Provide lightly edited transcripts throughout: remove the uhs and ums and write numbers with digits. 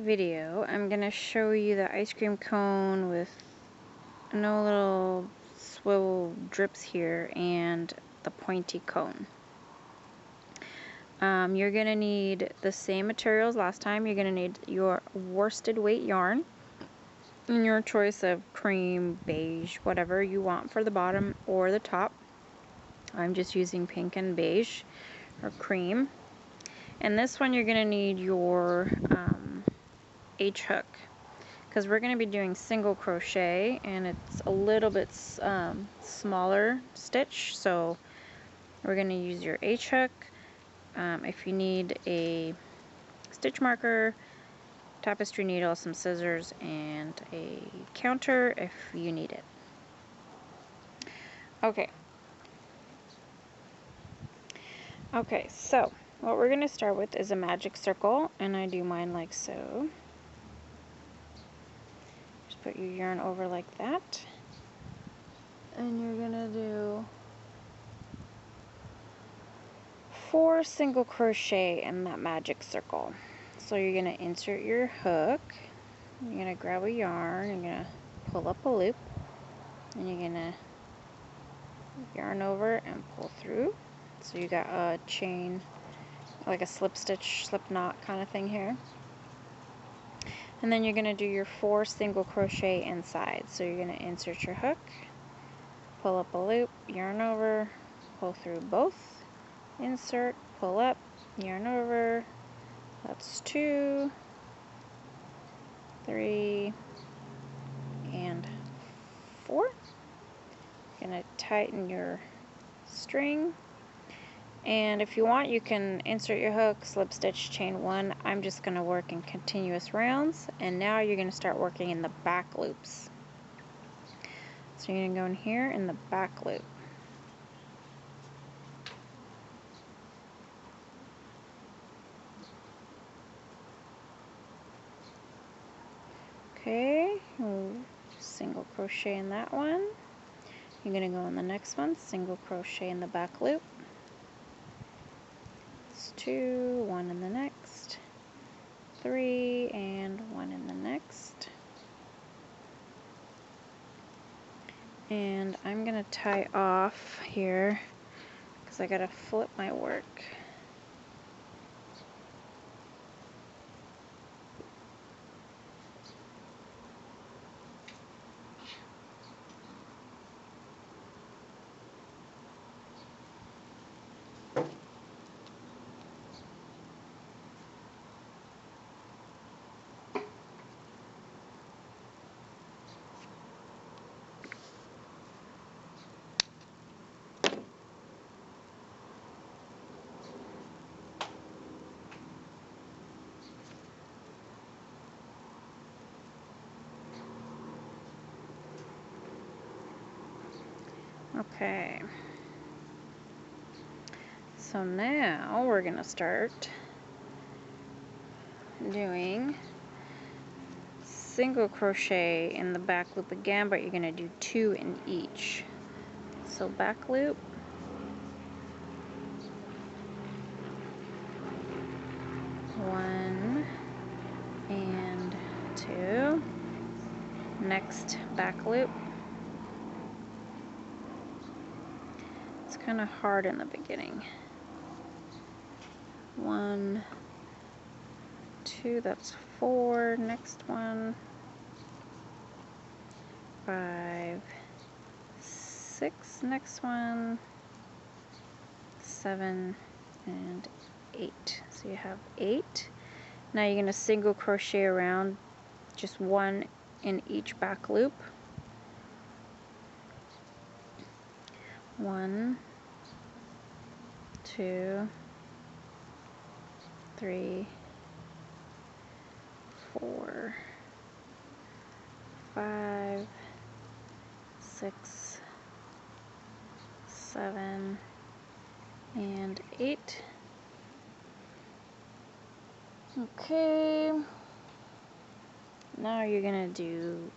video, I'm going to show you the ice cream cone with no little swivel drips here and the pointy cone. You're going to need the same materials last time. You're going to need your worsted weight yarn and your choice of cream, beige, whatever you want for the bottom or the top. I'm just using pink and beige or cream. And this one you're going to need your H hook, because we're going to be doing single crochet and it's a little bit smaller stitch, so we're going to use your H hook. If you need a stitch marker, tapestry needle, some scissors, and a counter if you need it. Okay, so what we're going to start with is a magic circle, and I do mine like so. Just put your yarn over like that, and you're going to do 4 single crochet in that magic circle. So you're going to insert your hook, you're going to grab a yarn, you're going to pull up a loop, and you're going to yarn over and pull through. So you got a chain, like a slip stitch, slip knot kind of thing here. And then you're going to do your 4 single crochet inside. So you're going to insert your hook, pull up a loop, yarn over, pull through both, insert, pull up, yarn over. That's 2, 3, and 4. You're going to tighten your string. And if you want, you can insert your hook, slip stitch, chain 1. I'm just going to work in continuous rounds, and now you're going to start working in the back loops. So you're going to go in here in the back loop. Okay, single crochet in that one. You're going to go in the next one, single crochet in the back loop. 2, 1 in the next, 3, and 1 in the next. And I'm going to tie off here because I got to flip my work. Okay, so now we're going to start doing single crochet in the back loop again, but you're going to do 2 in each. So back loop, 1 and 2, next back loop. It's kind of hard in the beginning. 1, 2, that's 4, next one, 5, 6, next one, 7, and 8. So you have 8. Now you're going to single crochet around, just 1 in each back loop. 1, 2, 3, 4, 5, 6, 7, and 8. Okay, now you're going to do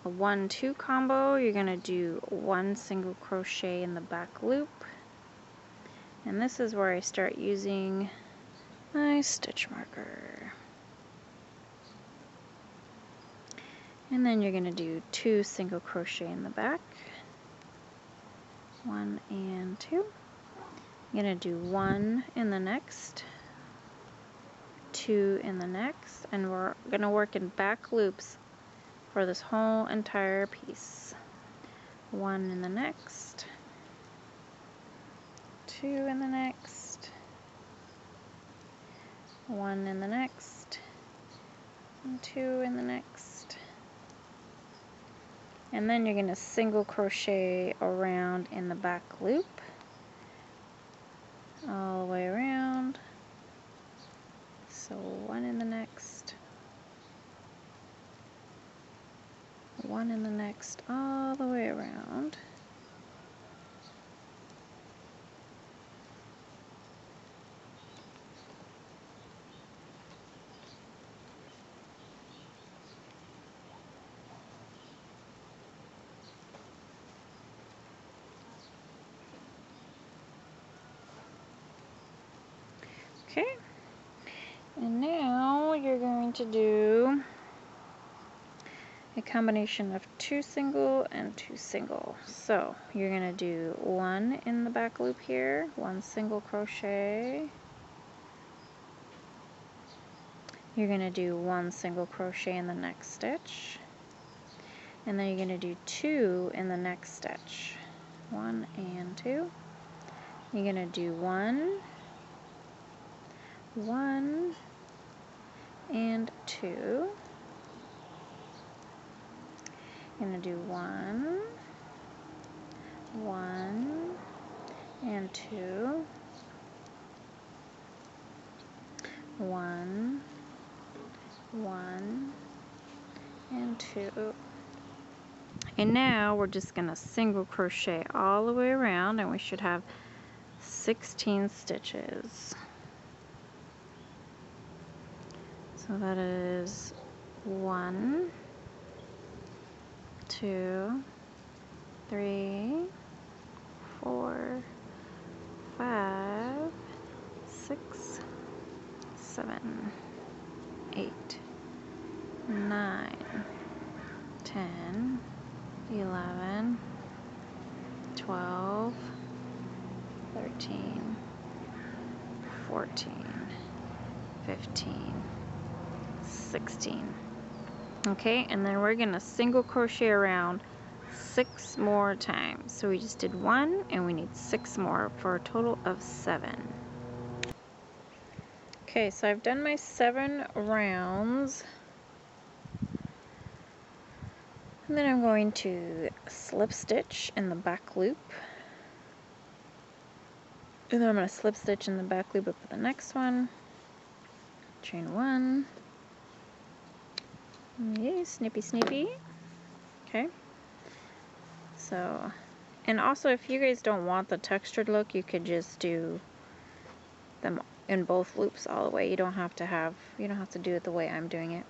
a 1-2 combo. You're going to do 1 single crochet in the back loop, and this is where I start using my stitch marker. And then you're going to do 2 single crochet in the back. 1 and 2. You're going to do 1 in the next, 2 in the next, and we're going to work in back loops for this whole entire piece. 1 in the next, 2 in the next, 1 in the next, and 2 in the next. And then you're going to single crochet around in the back loop, all the way around. So 1 in the next, 1 in the next, all the way around. Okay, and now you're going to do a combination of 2 single and 2 single. So you're going to do 1 in the back loop here, 1 single crochet. You're going to do 1 single crochet in the next stitch, and then you're going to do 2 in the next stitch. 1 and 2. You're going to do 1, 1, and 2. You're going to do 1, 1, and 2, 1, 1, and 2. And now we're just going to single crochet all the way around, and we should have 16 stitches. So that is 1, 2, 3, 4, 5, 6, 7, 8, 9, 10, 11, 12, 13, 14, 15, 16. Okay, and then we're going to single crochet around 6 more times. So we just did 1 and we need 6 more for a total of 7. Okay, so I've done my 7 rounds. And then I'm going to slip stitch in the back loop. And then I'm going to slip stitch in the back loop up for the next one. Chain 1. Yay, snippy snippy. Okay. So, and also if you guys don't want the textured look, you could just do them in both loops all the way. You don't have to do it the way I'm doing it.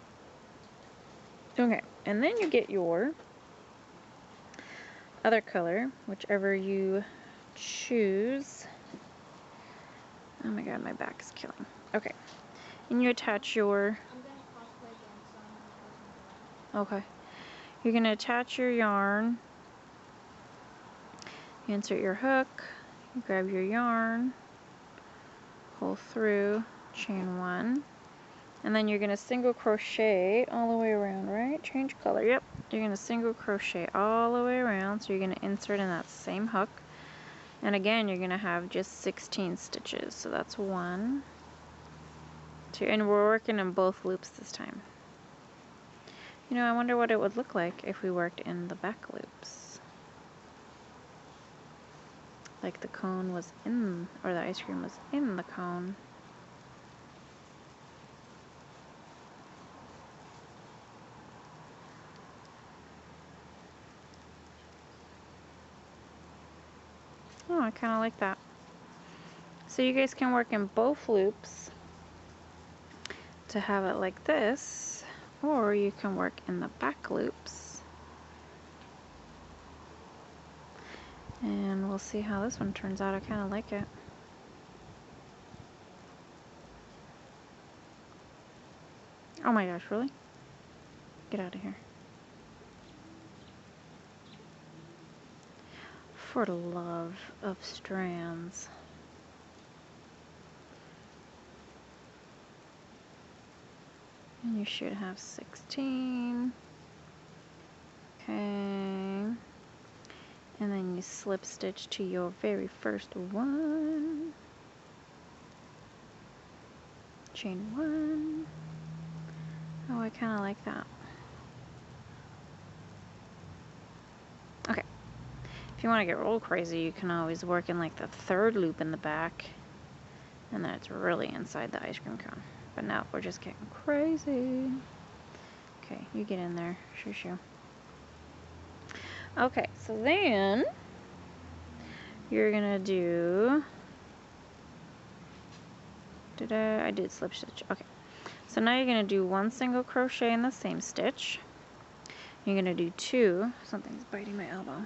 Okay, and then you get your other color, whichever you choose. Oh my god, my back is killing. Okay. And you attach your... Okay. You're going to attach your yarn. You insert your hook. You grab your yarn. Pull through. Chain 1. And then you're going to single crochet all the way around, right? Change color. Yep. You're going to single crochet all the way around. So you're going to insert in that same hook. And again, you're going to have just 16 stitches. So that's 1, 2, and we're working in both loops this time. You know, I wonder what it would look like if we worked in the back loops. Like the cone was in, or the ice cream was in the cone. Oh, I kind of like that. So you guys can work in both loops to have it like this, or you can work in the back loops. And we'll see how this one turns out. I kind of like it. Oh my gosh, really? Get out of here. For the love of strands. And you should have 16. Okay. And then you slip stitch to your very first one. Chain 1. Oh, I kind of like that. Okay. If you want to get real crazy, you can always work in like the 3rd loop in the back. And then it's really inside the ice cream cone. But now we're just getting crazy. Okay, you get in there. Shoo shoo. Okay, so then you're gonna do, I did slip stitch. Okay, so now you're gonna do 1 single crochet in the same stitch. You're gonna do 2, something's biting my elbow.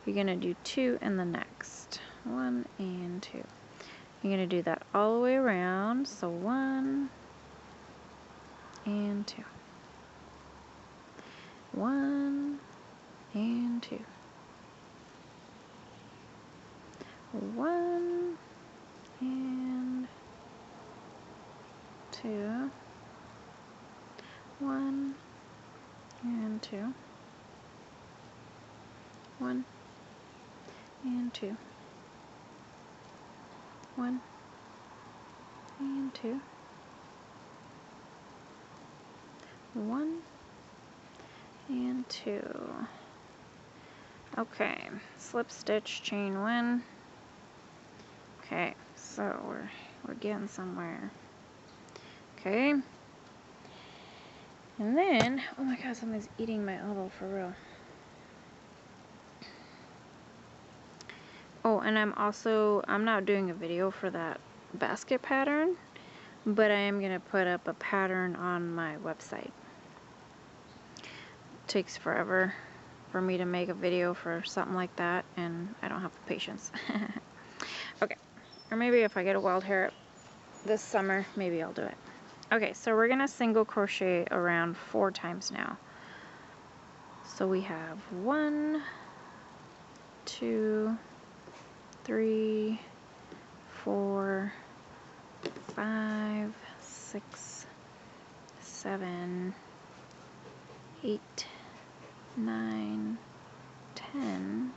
You're gonna do 2 in the next. 1 and 2. You're gonna do that all the way around, so 1 and 2. 1 and 2. 1 and 2. 1 and 2. 1 and 2. 1 and 2. 1 and 2. Okay, slip stitch, chain 1. Okay, so we're getting somewhere. Okay. And then, oh my god, something's eating my elbow for real. Oh, and I'm not doing a video for that basket pattern, but I am going to put up a pattern on my website. It takes forever for me to make a video for something like that, and I don't have the patience. Okay, or maybe if I get a wild hair this summer, maybe I'll do it. Okay, so we're going to single crochet around 4 times now. So we have 1, 2, 3, 4, 5, 6, 7, 8, 9, 10,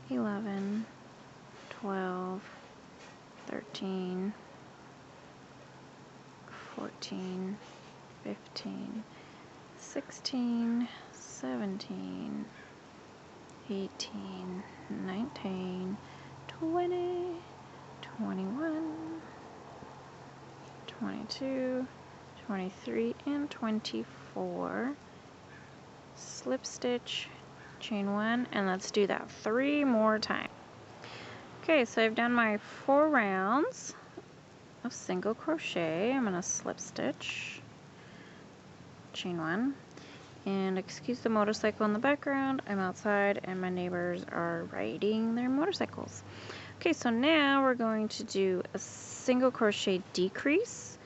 11, 12, 13, 14, 15, 16, 17, 18, 19, 20, 21, 22, 23, and 24. Slip stitch, chain 1, and let's do that 3 more times. Okay, so I've done my 4 rounds of single crochet. I'm going to slip stitch, chain 1, and excuse the motorcycle in the background. I'm outside and my neighbors are riding their motorcycles. Okay, so now we're going to do a single crochet decrease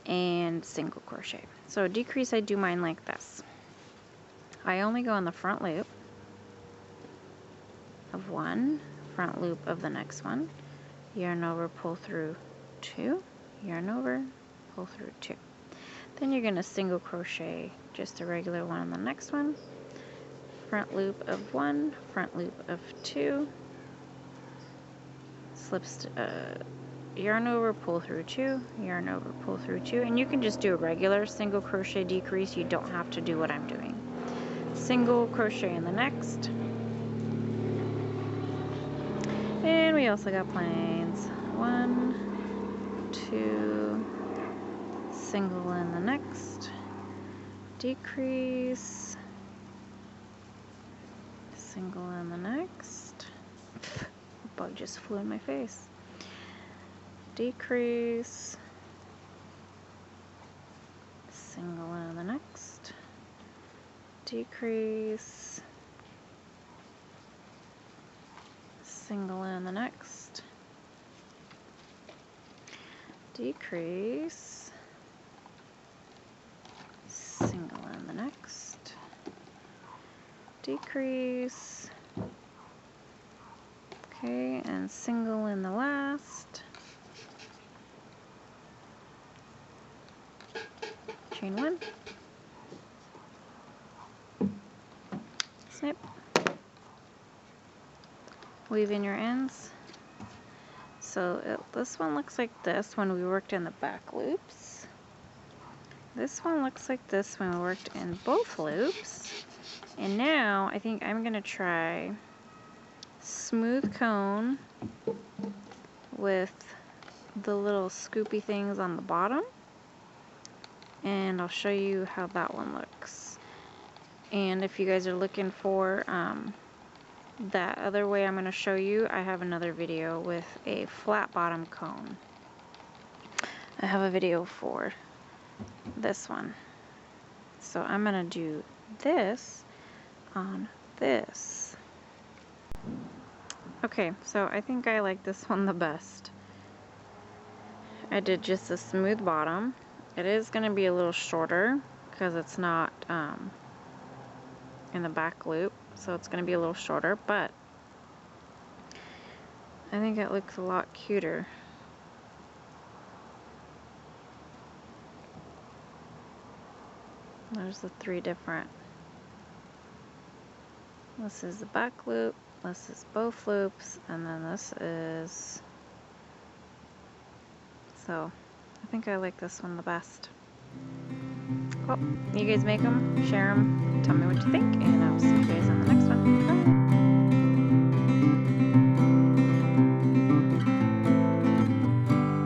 and single crochet. So decrease, I do mine like this. I only go in the front loop of 1, front loop of the next one, yarn over, pull through 2, yarn over, pull through 2. Then you're going to single crochet just a regular one on the next one, front loop of 1, front loop of 2, yarn over, pull through 2, yarn over, pull through 2, and you can just do a regular single crochet decrease. You don't have to do what I'm doing. Single crochet in the next, and we also got planes. 1, 2, single in the next, decrease, single in the next. A bug just flew in my face. Decrease, single in the next, decrease, single in the next, decrease, single in the next, decrease, Okay, and single in the last. Chain 1. Snip. Weave in your ends. So this one looks like this when we worked in the back loops. This one looks like this when we worked in both loops. And now I think I'm going to try smooth cone with the little scoopy things on the bottom. And I'll show you how that one looks. And if you guys are looking for that other way I'm going to show you, I have another video with a flat bottom cone. I have a video for this one. So I'm going to do this on this. Okay, so I think I like this one the best. I did just a smooth bottom. It is going to be a little shorter because it's not in the back loop, so it's going to be a little shorter, but I think it looks a lot cuter. There's the 3 different. This is the back loop, this is both loops, and then this is... So I think I like this one the best. Cool. You guys make them, share them, tell me what you think, and I'll see you guys on the next one. Bye.